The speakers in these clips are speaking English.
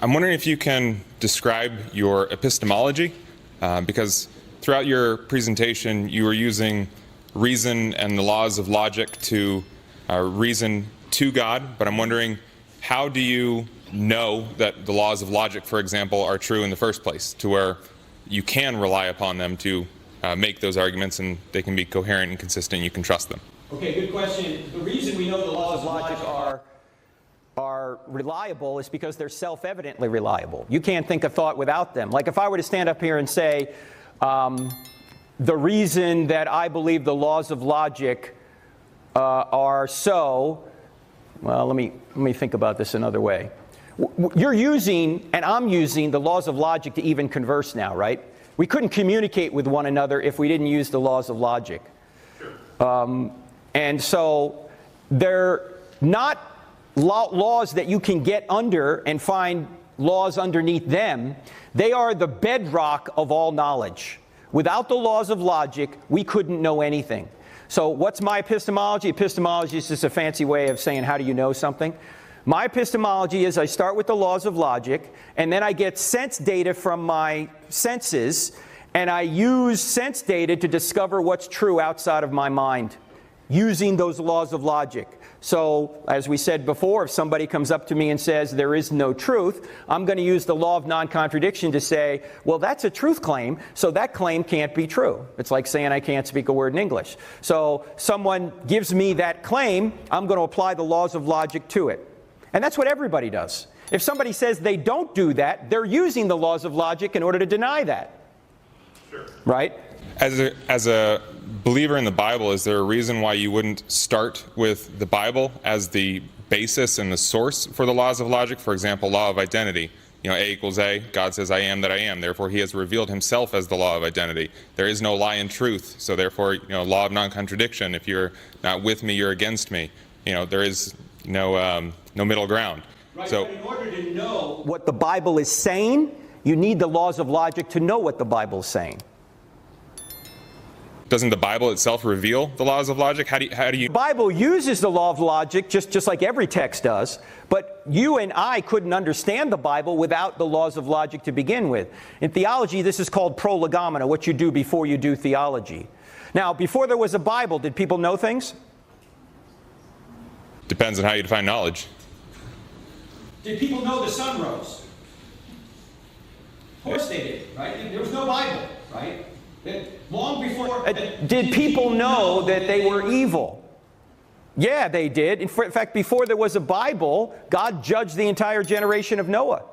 I'm wondering if you can describe your epistemology, because throughout your presentation you were using reason and the laws of logic to reason to God, but I'm wondering, how do you know that the laws of logic, for example, are true in the first place, to where you can rely upon them to make those arguments and they can be coherent and consistent, you can trust them? Okay, good question. The reason we know the laws of logic are reliable is because they're self-evidently reliable. You can't think a thought without them. Like if I were to stand up here and say, the reason that I believe the laws of logic are so, well, let me think about this another way. You're using, and I'm using, the laws of logic to even converse now, right? We couldn't communicate with one another if we didn't use the laws of logic. And so they're not laws that you can get under and find laws underneath them. They are the bedrock of all knowledge. Without the laws of logic, we couldn't know anything. So what's my epistemology? Epistemology is just a fancy way of saying, how do you know something? My epistemology is I start with the laws of logic, and then I get sense data from my senses, and I use sense data to discover what's true outside of my mind, using those laws of logic. So, as we said before, if somebody comes up to me and says there is no truth, I'm going to use the law of non-contradiction to say, well, that's a truth claim, so that claim can't be true. It's like saying I can't speak a word in English. So, someone gives me that claim, I'm going to apply the laws of logic to it. And that's what everybody does. If somebody says they don't do that, they're using the laws of logic in order to deny that. Sure. Right? As a believer in the Bible, is there a reason why you wouldn't start with the Bible as the basis and the source for the laws of logic? For example, law of identity. You know, A equals A. God says, I am that I am. Therefore, he has revealed himself as the law of identity. There is no lie in truth. So therefore, law of non-contradiction. If you're not with me, you're against me. There is no middle ground. Right, so, but in order to know what the Bible is saying, you need the laws of logic to know what the Bible is saying. Doesn't the Bible itself reveal the laws of logic? How do you? The Bible uses the law of logic just like every text does, but you and I couldn't understand the Bible without the laws of logic to begin with. In theology, this is called prolegomena, what you do before you do theology. Now, before there was a Bible, did people know things? Depends on how you define knowledge. Did people know the sun rose? Of course they did, right? There was no Bible, right? Long before... Did people know that they were evil? Yeah, they did. In fact, before there was a Bible, God judged the entire generation of Noah,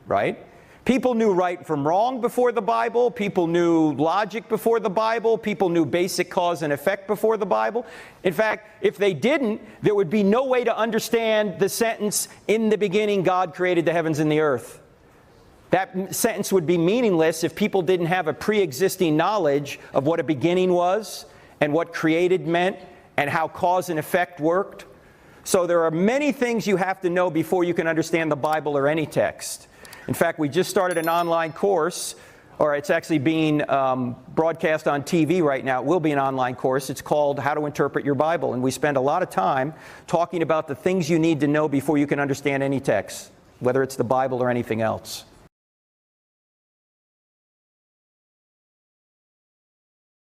right? People knew right from wrong before the Bible. People knew logic before the Bible. People knew basic cause and effect before the Bible. In fact, if they didn't, there would be no way to understand the sentence, in the beginning God created the heavens and the earth. That sentence would be meaningless if people didn't have a pre-existing knowledge of what a beginning was and what created meant and how cause and effect worked. So there are many things you have to know before you can understand the Bible or any text. In fact, we just started an online course, or it's actually being broadcast on TV right now. It will be an online course. It's called How to Interpret Your Bible. And we spend a lot of time talking about the things you need to know before you can understand any text, whether it's the Bible or anything else.